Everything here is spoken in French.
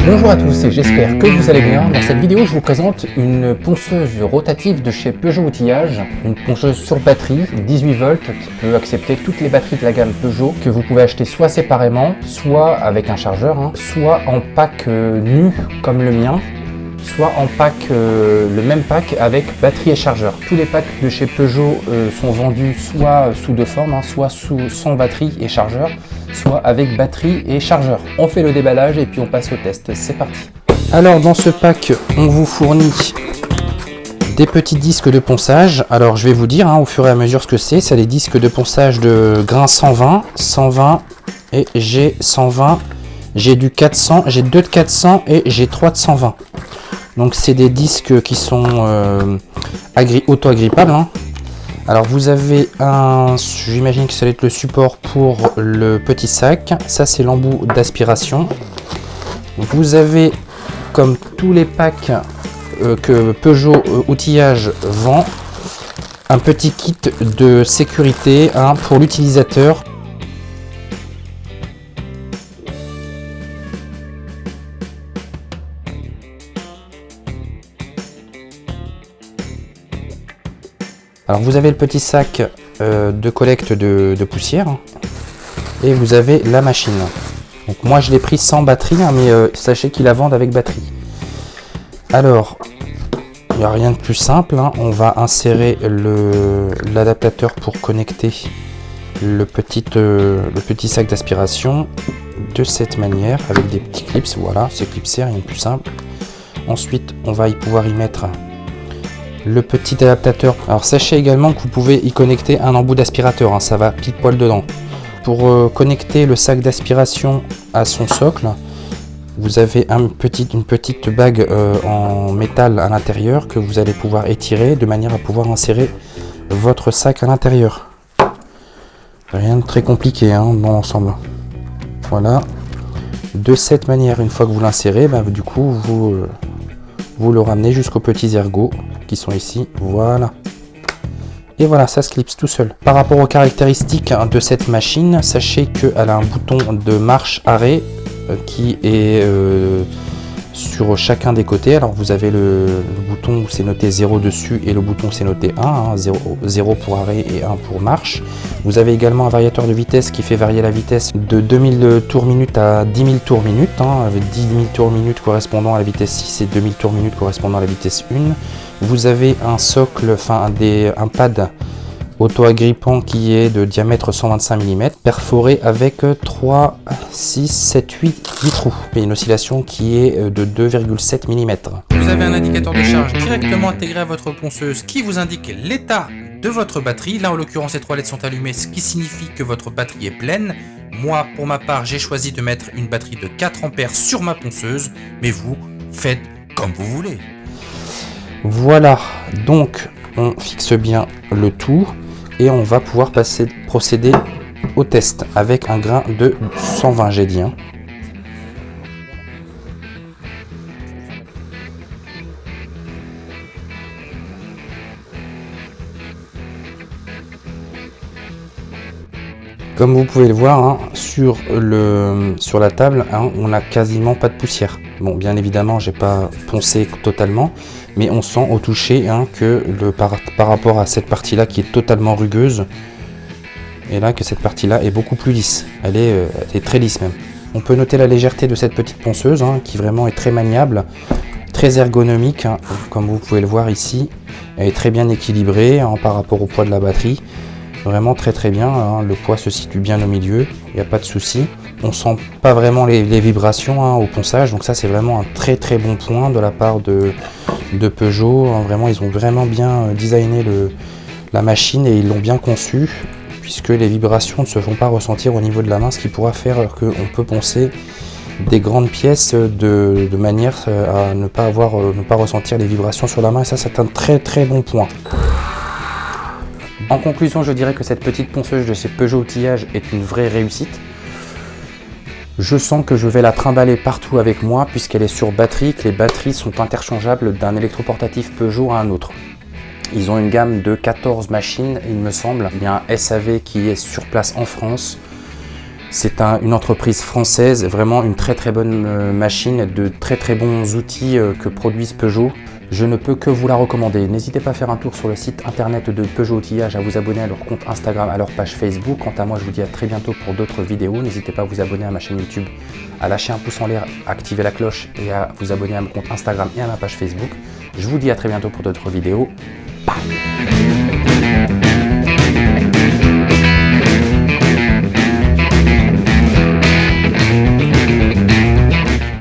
Bonjour à tous et j'espère que vous allez bien. Dans cette vidéo, je vous présente une ponceuse rotative de chez Peugeot Outillage, une ponceuse sur batterie 18 volts qui peut accepter toutes les batteries de la gamme Peugeot que vous pouvez acheter soit séparément, soit avec un chargeur, soit en pack nu comme le mien, soit en pack, le même pack avec batterie et chargeur. Tous les packs de chez Peugeot sont vendus soit sous deux formes, soit sans batterie et chargeur, soit avec batterie et chargeur. On fait le déballage et puis on passe au test. C'est parti. Alors dans ce pack, on vous fournit des petits disques de ponçage. Alors je vais vous dire au fur et à mesure ce que c'est. C'est les disques de ponçage de grain 120, 120 et G120. J'ai du 400, j'ai 2 de 400 et j'ai 3 de 120. Donc c'est des disques qui sont auto-agrippables. Alors vous avez j'imagine que ça va être le support pour le petit sac. Ça c'est l'embout d'aspiration. Vous avez, comme tous les packs que Peugeot Outillage vend, un petit kit de sécurité pour l'utilisateur. Alors vous avez le petit sac de collecte de poussière et vous avez la machine. Donc moi je l'ai pris sans batterie, mais sachez qu'ils la vendent avec batterie. Alors il n'y a rien de plus simple, on va insérer l'adaptateur pour connecter le petit sac d'aspiration de cette manière avec des petits clips. Voilà, c'est clipsé, rien de plus simple. Ensuite on va pouvoir y mettre le petit adaptateur. Alors sachez également que vous pouvez y connecter un embout d'aspirateur, ça va pile poil dedans. Pour connecter le sac d'aspiration à son socle, vous avez une petite bague en métal à l'intérieur que vous allez pouvoir étirer de manière à pouvoir insérer votre sac à l'intérieur. Rien de très compliqué dans l'ensemble. Voilà. De cette manière, une fois que vous l'insérez, du coup vous le ramenez jusqu'aux petits ergots qui sont ici, voilà. Et voilà, ça se clipse tout seul. Par rapport aux caractéristiques de cette machine, sachez qu'elle a un bouton de marche-arrêt qui est sur chacun des côtés. Alors vous avez le bouton où c'est noté 0 dessus et le bouton où c'est noté 1, 0 pour arrêt et 1 pour marche. Vous avez également un variateur de vitesse qui fait varier la vitesse de 2000 tours minute à 10 000 tours minute, avec 10 000 tours minute correspondant à la vitesse 6 et 2000 tours minute correspondant à la vitesse 1. Vous avez un socle, un pad auto-agrippant qui est de diamètre 125 mm, perforé avec 3, 6, 7, 8 trous, et une oscillation qui est de 2,7 mm. Vous avez un indicateur de charge directement intégré à votre ponceuse qui vous indique l'état de votre batterie. Là en l'occurrence ces 3 LED sont allumées, ce qui signifie que votre batterie est pleine. Moi pour ma part j'ai choisi de mettre une batterie de 4 ampères sur ma ponceuse, mais vous faites comme vous voulez. Voilà, donc on fixe bien le tout et on va pouvoir procéder au test avec un grain de 120, j'ai dit. Comme vous pouvez le voir sur la table, on n'a quasiment pas de poussière. Bon, bien évidemment, j'ai pas poncé totalement, mais on sent au toucher que par rapport à cette partie-là qui est totalement rugueuse, et là que cette partie-là est beaucoup plus lisse. Elle est très lisse même. On peut noter la légèreté de cette petite ponceuse qui vraiment est très maniable, très ergonomique, comme vous pouvez le voir ici. Elle est très bien équilibrée par rapport au poids de la batterie. Vraiment très bien, le poids se situe bien au milieu, il n'y a pas de souci. On sent pas vraiment les vibrations au ponçage, donc ça c'est vraiment un très bon point de la part de Peugeot. Vraiment, ils ont vraiment bien designé la machine et ils l'ont bien conçue, puisque les vibrations ne se font pas ressentir au niveau de la main, ce qui pourra faire qu'on peut poncer des grandes pièces de manière à ne pas ressentir les vibrations sur la main, et ça c'est un très bon point. En conclusion, je dirais que cette petite ponceuse de chez Peugeot Outillage est une vraie réussite. Je sens que je vais la trimballer partout avec moi puisqu'elle est sur batterie, que les batteries sont interchangeables d'un électroportatif Peugeot à un autre. Ils ont une gamme de 14 machines, il me semble. Il y a un SAV qui est sur place en France. C'est une entreprise française, vraiment une très bonne machine, de très bons outils que produisent Peugeot. Je ne peux que vous la recommander. N'hésitez pas à faire un tour sur le site internet de Peugeot Outillage, à vous abonner à leur compte Instagram, à leur page Facebook. Quant à moi, je vous dis à très bientôt pour d'autres vidéos. N'hésitez pas à vous abonner à ma chaîne YouTube, à lâcher un pouce en l'air, à activer la cloche et à vous abonner à mon compte Instagram et à ma page Facebook. Je vous dis à très bientôt pour d'autres vidéos. Bye.